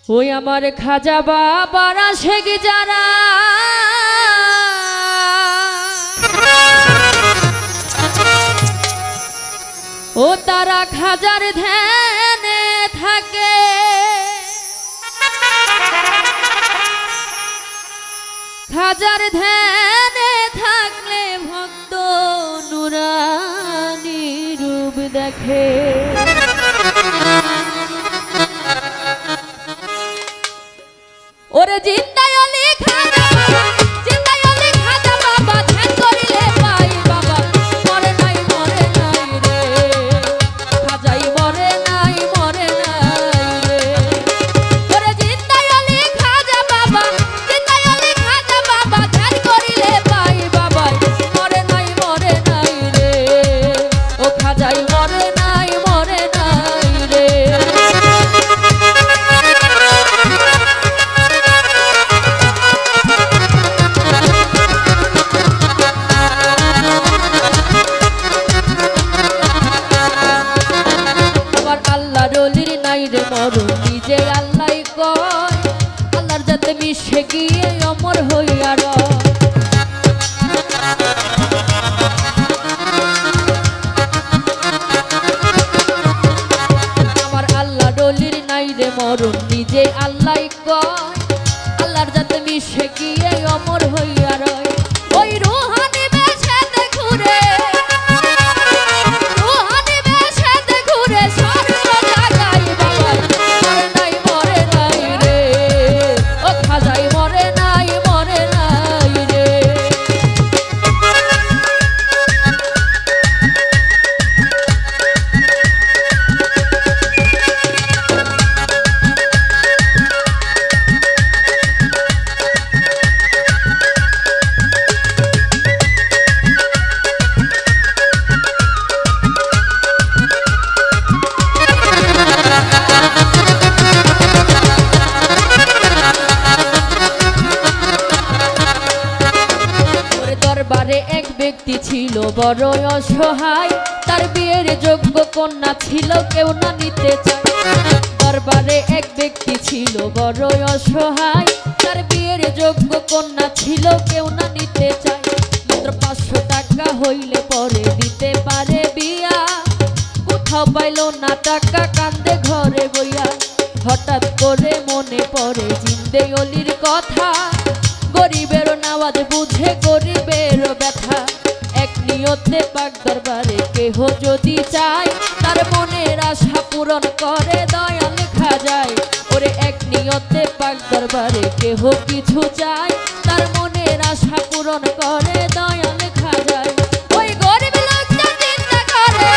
ওই আমার খাজা বাবারা শেখ যারা ও তারা খাজার ধ্যানে থাকে, খাজার ধ্যানে থাকলে ভক্ত নুরানি রূপ দেখে। ওরে জিন্দায় অলি খাজা বাবা, জিন্দায় অলি খাজা বাবা, ধ্যান করিলে পাই বাবা, মরে নাই রে, খাজাই মরে নাই রে। ওরে জিন্দায় অলি খাজা বাবা, জিন্দায় অলি খাজা বাবা, ধ্যান করিলে পাই বাবা, মরে নাই রে, ও খাজাই মরে নাই রে। মরণ নিজে আল্লাহ কয়, আল্লাহর যাতে মিশে গিয়ে অমর হইয়া রয়। আমার আল্লাহ ডলির নাই রে মরণ নিজে আল্লাহ কয়, আল্লাহর যাতে মিশে গিয়ে অমর হইয়া রয়। ওই রুহানি বেশে ঘুরে, রুহানি বেশে ঘুরে স্বর্গ জাগাই বাবা, মরে নাই রে, ও খাজাই মরে নাই রে। দরবারে এক ব্যক্তি ছিল বড় অসহায়, তার বিয়ের যোগ্য কন্যা ছিল কেউ না নিতে চায়। দরবারে এক ব্যক্তি ছিল বড় অসহায়, তার বিয়ের যোগ্য কন্যা ছিল কেউ না নিতে চায়। মাত্র 500 টাকা হইলে পরে দিতে পারে বিয়া, কোথাও পাইল না টাকা কান্দে ঘরে বইয়া। হঠাৎ করে মনে পড়ে জিন্দে অলির কথা, গরিবের নাওয়াজ বুঝে গরিবের ব্যথা। এক নিয়তে পাক দরবারে কেহ যদি চায়, তার মনের আশা পূরণ করে দয়াল খাজায়। ওরে এক নিয়তে পাক দরবারে কেহ কিছু চায়, তার মনের আশা পূরণ করে দয়াল খাজায়। ওই গরিব লোকটা চিন্তা করে,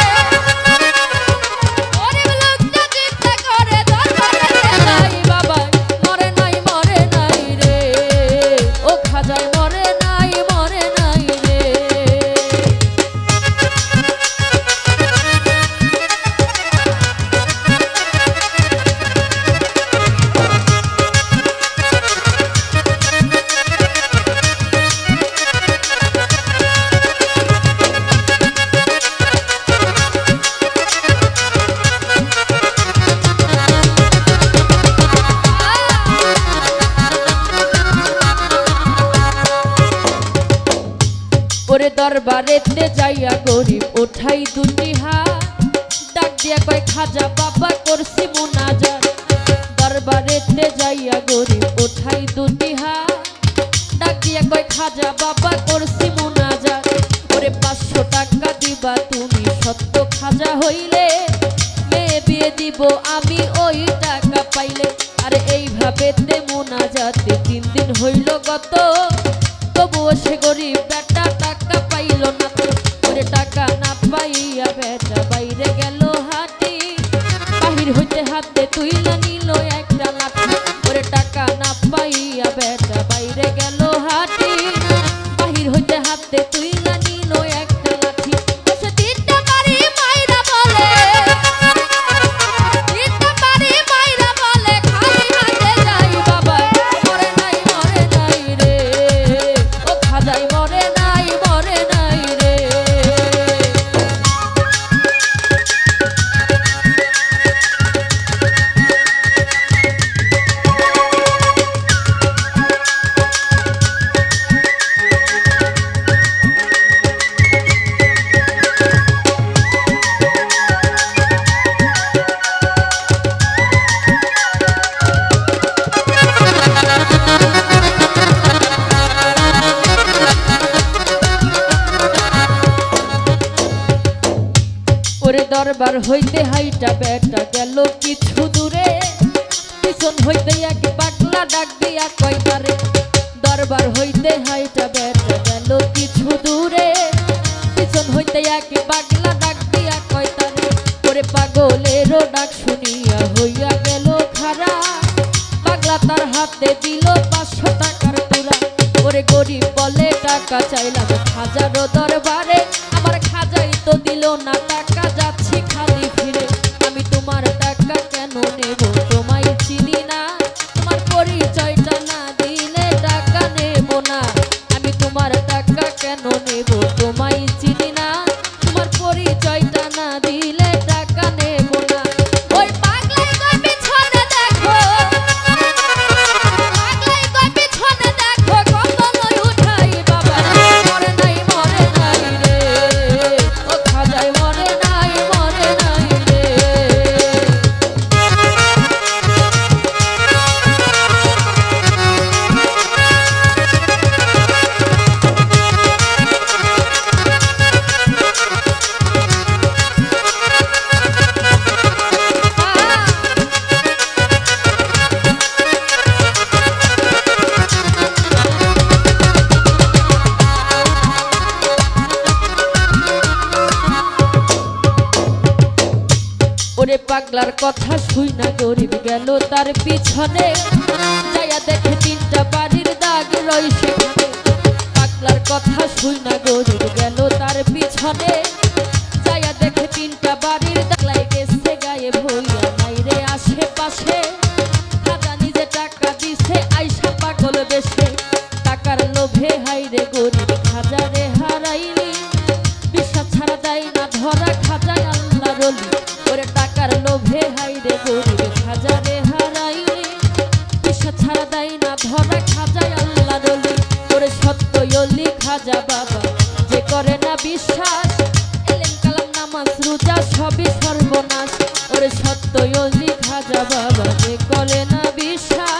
গরিব লোকটা চিন্তা করে দরবারে যাই বাবা, মরে নাই রে, ও খাজাই মরে নাই রে। ওরে দরবারেতে যাইয়া গরিব ওঠাই দুটি হাত, ডাক দিয়া কয় খাজা বাবা করছি মুনাজাত। দরবারেতে যাইয়া গরিব ওঠাই দুটি হাত, ডাক দিয়া কয় খাজা বাবা করছি মুনাজাত। ওরে 500 টাকা দিবা তুমি সত্য খাজা হইলে, মেয়ে বিয়ে দিব আমি ওই টাকা পাইলে। আরে এইভাবে তে মুনাজাতে 3 দিন হইল গত, তবুও সে গরিব বেটা টাকা পাইল না তো। ওরে টাকা না পাইয়া বেটা বাইরে গেল হাঁটি, বাহির হইতে হাতে তুইলা নিল একটা লাঠি। ওরে টাকা না পাইয়া বেটা বাইরে গেল হাঁটি, বাহির হইতে হাতে তুইলা নিল একটা লাঠি। সে 3টা বাড়ি মাইরা বলে, 3টা বাড়ি মাইরা বলে, খালি হাতে যাই বাবা, মরে নাই রে, ও খাজাই মরে নাই রে। দরবার হইতে হাইটা বেটা গেল কিছু দূরে, পিছন হইতে এক পাগলা ডাক দিয়া কয় তারে। দরবার হইতে হাইটা বেটা গেল কিছু দূরে, পিছন হইতে এক পাগলা ডাক দিয়া কয় তারে। ওরে পাগলেরও ডাক শুনিয়া হইয়া গেল খারা, পাগলা তার হাতে দিল 500 টাকার পুরা। ওরে গরিব বলে টাকা চাইলাম খাজারও দরবারে, আমার খাজাই তো দিল না টাকা, যাচ্ছি খালি ফিরে। আমি তোমার টাকা কেন নেব, তোমায় চিনি না, তোমার পরিচয়টা না দিলে টাকা নেব না। আমি তোমার টাকা কেন নেব, তোমায় চিনি না, তোমার পরিচয়টা না দিলে টাকা নেব না। ওই পাগলাই কয় পিছনে দেখো, পাগলাই কয় পিছনে দেখো, কন্দনই উঠাই বাবা মরে নাই রে, ও খাজাই মরে নাই রে। ওরে পাগলার কথা শুই না গরিব গেল তার পিছনে, যাইয়া দেখে 3টা বাড়ির দাগ রই সেখানে। পাগলার কথা শুই না গরিব গেল তার পিছনে, যাইয়া দেখে 3টা বাড়ির দাগ লাই গেছে গায়ে ভইয়া নাই রে আশেপাশে। খাজা নিজে টাকা দিছে আইসা পাগল বেশে, টাকার লোভে হাইরে গরিব খাজারে হারাইলি, বিশ্বাস ছাড়া দেয় না ধরা খাজায় আল্লাহর ওলি। ওরে টাকার লোভে হাইরে গরিব খাজারে হারাইলি, বিশ্বাস ছাড়া দেয় না ধরা খাজায় আল্লাহর ওলি। ওরে সত্যই ওলি খাজা বাবা যে করে না বিশ্বাস, এলেম কালাম নামাজ রোজা সবই সর্বনাশ। ওরে সত্যই ওলি খাজা বাবা যে করে না বিশ্বাস,